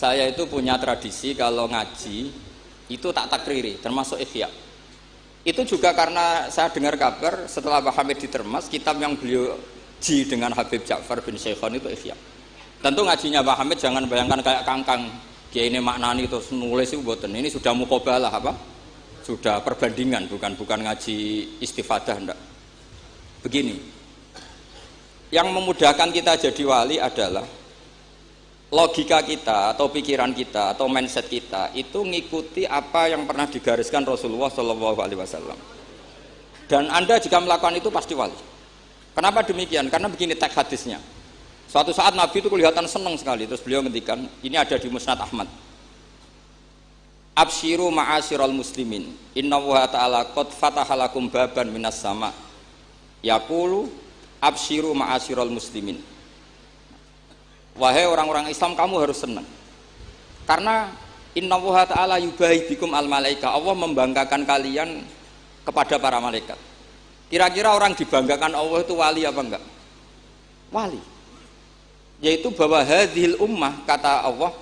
Saya itu punya tradisi kalau ngaji itu tak takriri, termasuk Ihya. Itu juga karena saya dengar kabar setelah Pak Hamid ditermas, kitab yang beliau ji dengan Habib Ja'far bin Syekhon itu Ihya. Tentu ngajinya Pak Hamid jangan bayangkan kayak kangkang, dia ini maknani terus nulis itu buatan. Ini sudah muqabalah apa? Sudah perbandingan, bukan ngaji istifadah enggak. Begini, yang memudahkan kita jadi wali adalah logika kita atau pikiran kita atau mindset kita itu ngikuti apa yang pernah digariskan Rasulullah SAW. Dan Anda jika melakukan itu pasti wali. Kenapa demikian? Karena begini teks hadisnya. Suatu saat Nabi itu kelihatan senang sekali, terus beliau ngendikan, ini ada di Musnad Ahmad. Absyiru ma'asyiral muslimin, innallaha ta'ala qad fataha lakum baban minas sama. Yaqulu absyiru ma'asyiral muslimin. Wahai orang-orang Islam, kamu harus senang. Karena innallaha ta'ala yubahi bikum al-malaika. Allah membanggakan kalian kepada para malaikat. Kira-kira orang dibanggakan Allah itu wali apa enggak? Wali. Yaitu bahwa hadhil ummah, kata Allah,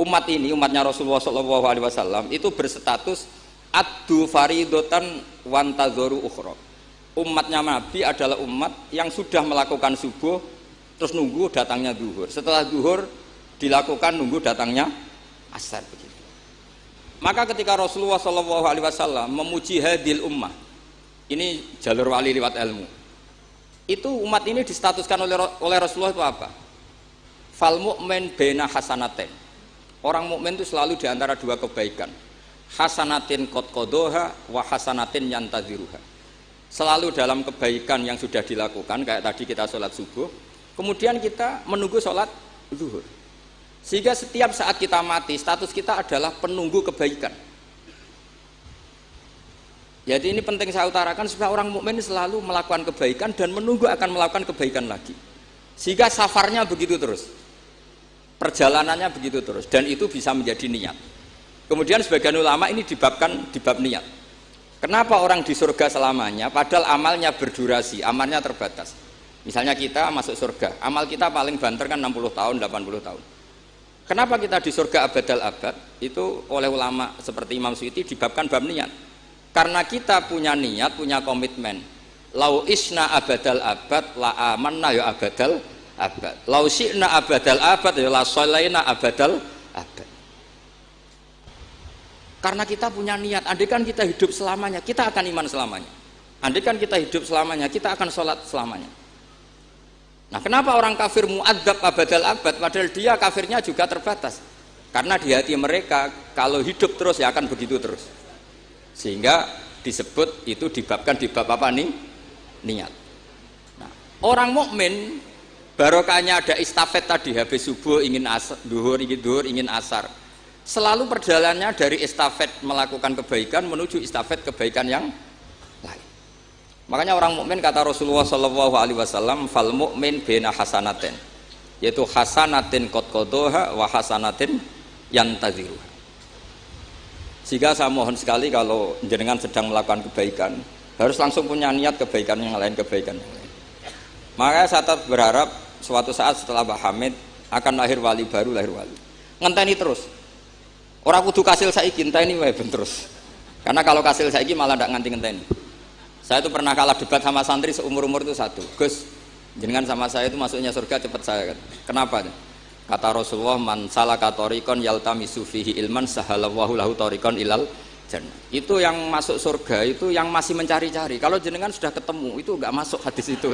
umat ini, umatnya Rasulullah SAW itu berstatus addu faridotan wantazoru ukhra. Umatnya Nabi adalah umat yang sudah melakukan subuh terus nunggu datangnya zuhur. Setelah zuhur dilakukan nunggu datangnya asar begitu. Maka ketika Rasulullah SAW memuji hadil ummah, ini jalur wali lewat ilmu, itu umat ini distatuskan oleh Rasulullah itu apa? Fal mu'min bena hasanaten. Orang mukmin itu selalu diantara dua kebaikan. Hasanatin qad qadoha wa hasanatin yantadhiruha. Selalu dalam kebaikan yang sudah dilakukan, kayak tadi kita sholat subuh, kemudian kita menunggu sholat zuhur, sehingga setiap saat kita mati status kita adalah penunggu kebaikan. Jadi ini penting saya utarakan supaya orang mukmin selalu melakukan kebaikan dan menunggu akan melakukan kebaikan lagi, sehingga safarnya begitu terus, perjalanannya begitu terus, dan itu bisa menjadi niat. Kemudian sebagian ulama ini dibabkan di bab niat. Kenapa orang di surga selamanya padahal amalnya berdurasi, amalnya terbatas? Misalnya kita masuk surga, amal kita paling banter kan 60 tahun, 80 tahun. Kenapa kita di surga abadal abad? Itu oleh ulama seperti Imam Suyuti dibabkan bab niat. Karena kita punya niat, punya komitmen. Lau isna abadal abad, la amanna ya abadal abad. Lau syi'na abadal abad, ya la sholaina abadal abad. Karena kita punya niat, andai kan kita hidup selamanya, kita akan iman selamanya. Andai kan kita hidup selamanya, kita akan sholat selamanya. Nah, kenapa orang kafir mu'adzab abadal abad padahal dia kafirnya juga terbatas? Karena di hati mereka kalau hidup terus ya akan begitu terus. Sehingga disebut itu dibabkan di bab apa nih? Niat. Nah, orang mukmin barokahnya ada istafet tadi, habis subuh ingin asar, duhur ingin asar. Selalu perjalanannya dari istafet melakukan kebaikan menuju istafet kebaikan yang lain. Makanya orang mukmin kata Rasulullah SAW, fal mukmin bena hasanaten, yaitu hasanatin qad qadoha wa hasanatin yantadhiruha. Sehingga saya mohon sekali kalau jenengan sedang melakukan kebaikan harus langsung punya niat kebaikan yang lain, Makanya saya tetap berharap suatu saat setelah Pak Hamid akan lahir wali baru, lahir wali. Ngenteni terus. Orang kudu kasil saiki ngenteni wae ben terus. Karena kalau kasil saiki malah ndak nganti ngenteni. Saya itu pernah kalah debat sama santri seumur-umur itu satu. Gus, jenengan sama saya itu masuknya surga cepat saya. Kenapa? Kata Rasulullah, man salaka tariqan yaltamisu fihi ilman sahalallahu lahu tariqan ilal jannah. Itu yang masuk surga itu yang masih mencari-cari. Kalau jenengan sudah ketemu itu enggak masuk hadis itu.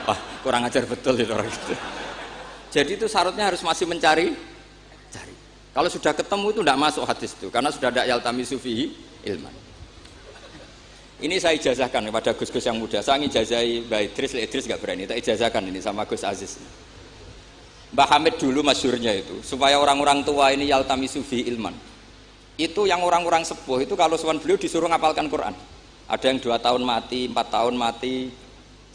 Wah, kurang ajar betul itu orang itu. Jadi itu syaratnya harus masih mencari. Kalau sudah ketemu itu enggak masuk hadis itu karena sudah ada yaltamisu fihi ilman. Ini saya ijazahkan kepada Gus-Gus yang muda. Saya ngijazahi Mbak Idris nggak berani. Tak ijazahkan ini sama Gus Aziz. Mbak Hamid dulu masyhurnya itu supaya orang-orang tua ini yaltamisu fi ilman. Itu yang orang-orang sepuh itu kalau sowan beliau disuruh ngapalkan Quran. Ada yang 2 tahun mati, 4 tahun mati.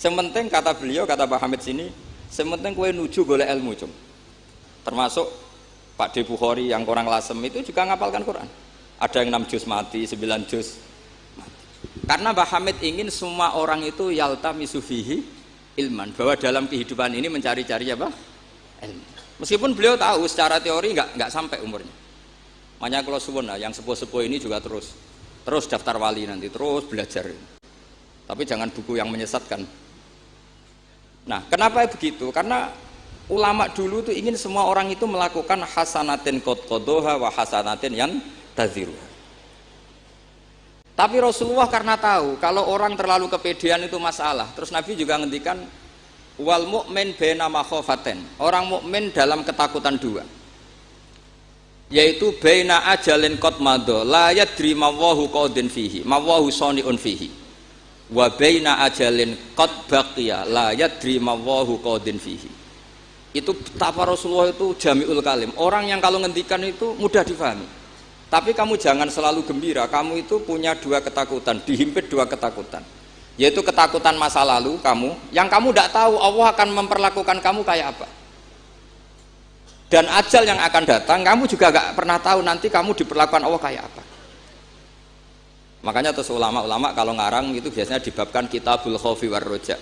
Sementing kata beliau, kata Mbak Hamid sini, sementing kowe nuju golek ilmu cum. Termasuk Pak De Bukhari yang orang Lasem itu juga ngapalkan Quran. Ada yang 6 juz mati, 9 juz. Karena Mbah Hamid ingin semua orang itu yaltamisu fihi ilman, bahwa dalam kehidupan ini mencari-cari apa? Ilmu. Meskipun beliau tahu secara teori nggak sampai umurnya. Makanya kalau suwun yang sepuh-sepuh ini juga terus daftar wali nanti, terus belajar. Tapi jangan buku yang menyesatkan. Nah, kenapa begitu? Karena ulama dulu itu ingin semua orang itu melakukan hasanatin qad qadoha wa hasanatin yang taziru. Tapi Rasulullah karena tahu kalau orang terlalu kepedean itu masalah. Terus Nabi juga ngendikan wal mu'min baina makhofaten. Orang mukmin dalam ketakutan dua. Yaitu baina ajalin qad madha la yadri mawahu qadin fihi, mawahu saniun fihi. Wa baina ajalin qad baqiya la yadri mawahu qadin fihi. Itu betapa Rasulullah itu jami'ul kalim. Orang yang kalau ngendikan itu mudah difahami. Tapi kamu jangan selalu gembira, kamu itu punya dua ketakutan, dihimpit dua ketakutan. Yaitu ketakutan masa lalu kamu, yang kamu tidak tahu Allah akan memperlakukan kamu kayak apa. Dan ajal yang akan datang, kamu juga gak pernah tahu nanti kamu diperlakukan Allah kayak apa. Makanya terus ulama-ulama kalau ngarang itu biasanya dibabkan kitabul khaufi war roja.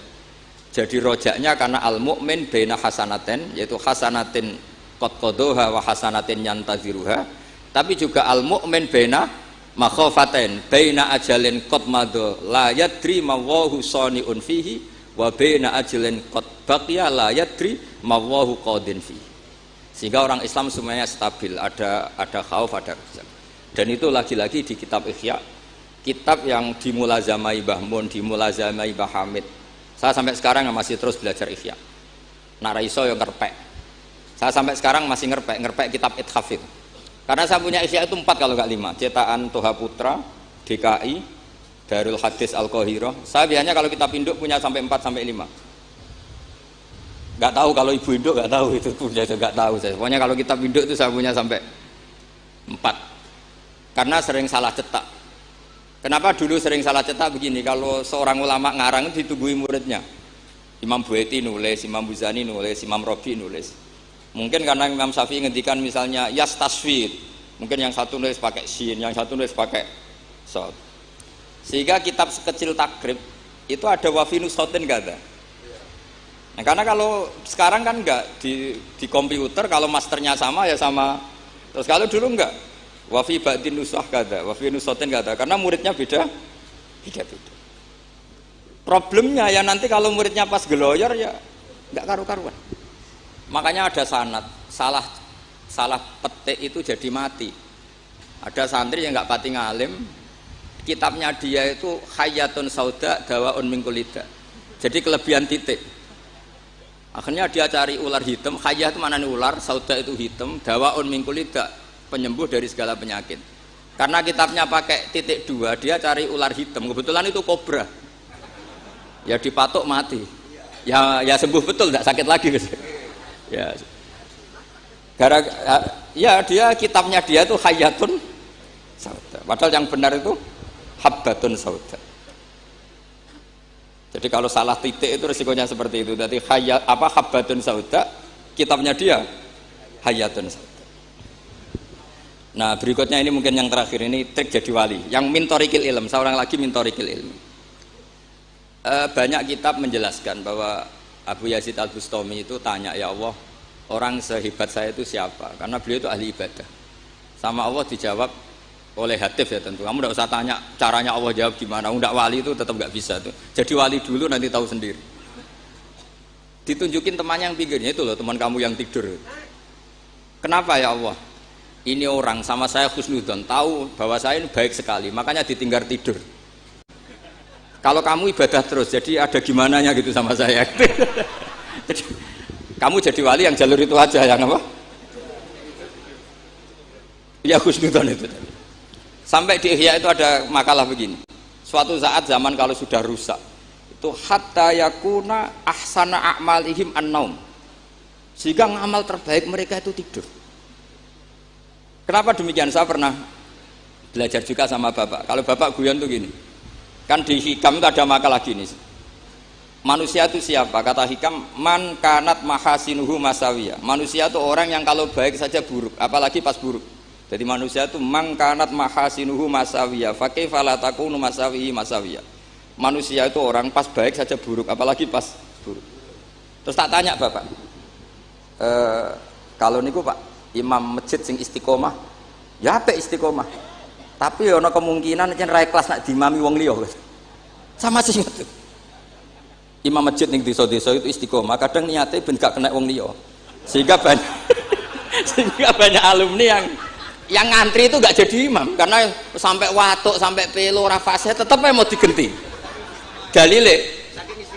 Jadi rojaknya karena al-mu'min baina hasanaten, yaitu hasanatin qad qadoha wa hasanatin yantaziruha. Tapi juga al-mu'min baina makhofaten, baina ajalin qad madha la yadri mawahu saniun fihi wa baina ajalin qad baqiya la yadri mawahu qadin fihi. Sehingga orang Islam semuanya stabil, ada khauf, ada roja. Dan itu lagi-lagi di kitab Ihya, kitab yang dimulazamai Mbah Mun, dimulazamai Mbah Hamid. Saya sampai sekarang masih terus belajar Ihya. Nak ra iso yo ngerpek. Saya sampai sekarang masih ngerpek kitab Ithaf itu. Karena saya punya Ihya itu 4 kalau nggak 5. Cetakan Toha Putra, DKI, Darul Hadis Al-Qahirah. Saya biasanya kalau kitab induk punya sampai 4 sampai 5. Nggak tahu kalau ibu induk nggak tahu itu punya, nggak tahu saya. Pokoknya kalau kitab induk itu saya punya sampai 4. Karena sering salah cetak. Kenapa dulu sering salah cetak begini? Kalau seorang ulama ngarang itu ditungguin muridnya. Imam Buaiti nulis, Imam Buzani nulis, Imam Robi nulis. Mungkin karena Imam Syafi'i ngendikan misalnya yas tasfid, mungkin yang satu nulis pakai shin, yang satu nulis pakai sod. Sehingga kitab sekecil takrib itu ada wafinus sotin nggak ada. Nah, karena kalau sekarang kan nggak di komputer, kalau masternya sama ya sama. Terus kalau dulu nggak, wafi ba'din nusah nggak ada, wafinus sotin nggak ada, karena muridnya beda. Problemnya ya nanti kalau muridnya pas geloyor ya nggak karu-karuan. Makanya ada sanad, salah petik itu jadi mati. Ada santri yang nggak pati ngalim, kitabnya dia itu Hayatun Sauda Dawaun min Kulida. Jadi kelebihan titik. Akhirnya dia cari ular hitam, Hayat itu mana nih ular, Sauda itu hitam, Dawaun min Kulida, penyembuh dari segala penyakit. Karena kitabnya pakai titik 2, dia cari ular hitam. Kebetulan itu kobra. Ya dipatok mati. Ya sembuh betul, tidak sakit lagi. Ya, ya dia kitabnya dia itu Hayatun Sauda. Padahal yang benar itu Habbatun Sauda. Jadi kalau salah titik itu resikonya seperti itu. Jadi Habbatun Sauda, kitabnya dia Hayatun Sauda. Nah berikutnya ini mungkin yang terakhir, ini trik jadi wali. Yang mintorikil ilm, seorang lagi mintorikil ilm. Banyak kitab menjelaskan bahwa Abu Yazid Al-Bustami itu tanya, ya Allah, orang sehebat saya itu siapa? Karena beliau itu ahli ibadah. Sama Allah dijawab oleh hatif ya tentu. Kamu tidak usah tanya caranya Allah jawab gimana. Tidak wali itu tetap nggak bisa tuh. Jadi wali dulu nanti tahu sendiri. Ditunjukin temannya yang pinggirnya itu loh, teman kamu yang tidur. Kenapa ya Allah? Ini orang sama saya husnudzon, tahu bahwa saya ini baik sekali, makanya ditinggal tidur. Kalau kamu ibadah terus, jadi ada gimananya gitu sama saya. Jadi, kamu jadi wali yang jalur itu aja, yang apa? Ya husnudzon itu. Sampai di Ihya itu ada makalah begini. Suatu saat zaman kalau sudah rusak, itu hatta yakuna ahsana a'malihim an-naum. Sehingga ngamal terbaik mereka itu tidur. Kenapa demikian? Saya pernah belajar juga sama bapak. Kalau bapak guyon tuh gini. Kan di Hikam itu ada makalah gini. Manusia itu siapa? Kata Hikam, man kanat mahasinuhu masawiyah. Manusia itu orang yang kalau baik saja buruk, apalagi pas buruk. Jadi manusia itu man kanat mahasinuhu masawiyah, fa kaifa la takunu masawihi masawiyah. Manusia itu orang pas baik saja buruk, apalagi pas buruk. Terus tak tanya bapak, Kalau niku Pak, imam masjid sing istiqomah, ya apik istiqomah. Tapi ana kemungkinan yen ra ikhlas nak diimami wong liya. Sama sih ngoten. Imam masjid ning desa-desa itu istiqomah, kadang niate ben gak kena wong liya. Sehingga banyak alumni yang ngantri itu gak jadi imam karena sampai watuk, sampai pelo, ora fasih tetep mau digenti. Dalile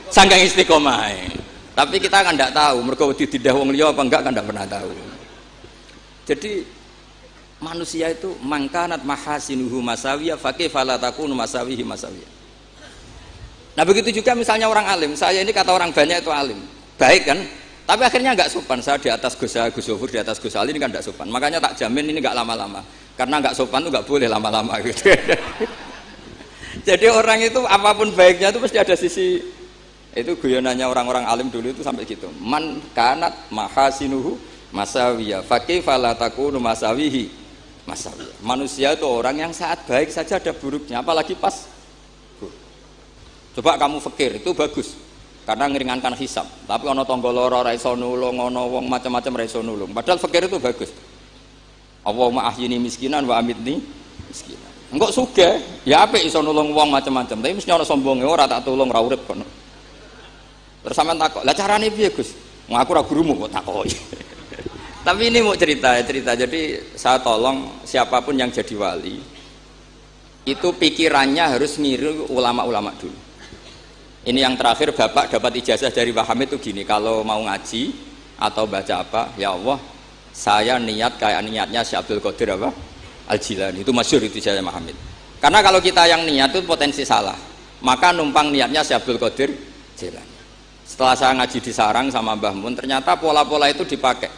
saking istiqomah. Tapi kita kan ndak tahu mergo ditindah wong liya apa enggak kan ndak pernah tahu. Jadi manusia itu mangkanat mahasinuhu masawiya faqih fala takunu masawihi masawiya. Nah begitu juga misalnya orang alim, saya ini kata orang banyak itu alim, baik kan? Tapi akhirnya nggak sopan, saya di atas Gus Zofur, di atas Gus Ali ini kan nggak sopan. Makanya tak jamin ini nggak lama-lama, karena nggak sopan tuh nggak boleh lama-lama gitu. Jadi orang itu apapun baiknya itu pasti ada sisi, itu guyonannya orang-orang alim dulu itu sampai gitu. Man kanat mahasinuhu masawiya, faqih fala takunu masawihi masawiya. Manusia itu orang yang saat baik saja ada buruknya, apalagi pas. Coba kamu fikir itu bagus karena ngeringankan hisab. Tapi ono tangga lara ora iso nulung, ono wong macam-macam ora iso nulung. Padahal fikir itu bagus. Allahumma ahyini miskinan wa amitni miskinan. Engko sugih, ya apik iso nulung wong macam-macam. Tapi mesti ono sombonge ora tak tulung ora urip kono. Terus sampean takok, "Lah carane piye, Gus?" Wong aku ora gurumu kok takoki. Tapi ini mau cerita. Jadi saya tolong siapapun yang jadi wali itu pikirannya harus niru ulama-ulama dulu. Ini yang terakhir Bapak dapat ijazah dari Pak Hamid itu gini, kalau mau ngaji atau baca apa, ya Allah saya niat kayak niatnya Syekh Abdul Qadir apa? Al-Jilani, itu masyhur itu ijazah Pak Hamid. Karena kalau kita yang niat itu potensi salah, maka numpang niatnya Syekh Abdul Qadir Jilani. Setelah saya ngaji di sarang sama Mbah Mun, ternyata pola-pola itu dipakai.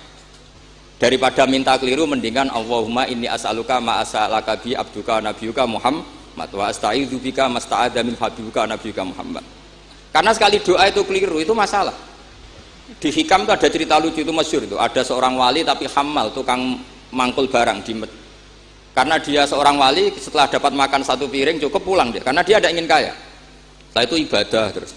Daripada minta keliru, mendingan Allahumma inni as'aluka ma as'alaka bi abduka nabiyuka Muhammad wa asta'idzu bika masta'adza min habibika nabiyuka Muhammad. Karena sekali doa itu keliru, itu masalah. Di Hikam itu ada cerita lucu, itu masyhur itu. Ada seorang wali tapi hamal, tukang mangkul barang di karena dia seorang wali, setelah dapat makan satu piring cukup pulang dia, karena dia tidak ingin kaya. Setelah itu ibadah terus.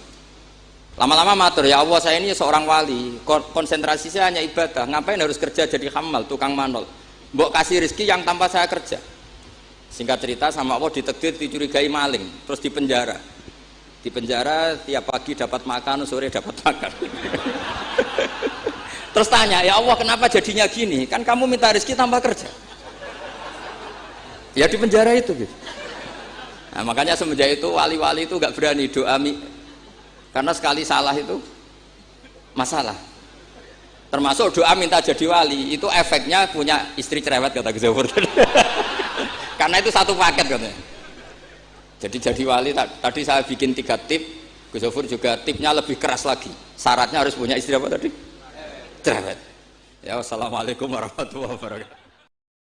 Lama-lama matur, ya Allah saya ini seorang wali, konsentrasi saya hanya ibadah, ngapain harus kerja jadi hamal, tukang manol. Mbok kasih rezeki yang tanpa saya kerja. Singkat cerita sama Allah ditakdir dicurigai maling, terus dipenjara. Di penjara tiap pagi dapat makan, sore dapat makan. Terus tanya, ya Allah kenapa jadinya gini? Kan kamu minta rezeki tanpa kerja. Ya di penjara itu gitu. Nah, makanya semenjak itu wali-wali itu gak berani doa karena sekali salah itu masalah. Termasuk doa minta jadi wali itu efeknya punya istri cerewet kata Gus Zofur. Karena itu satu paket katanya. Jadi wali tadi saya bikin 3 tip, Gus Zofur juga tipnya lebih keras lagi. Syaratnya harus punya istri apa tadi? Cerewet. Ya, wassalamualaikum warahmatullahi wabarakatuh.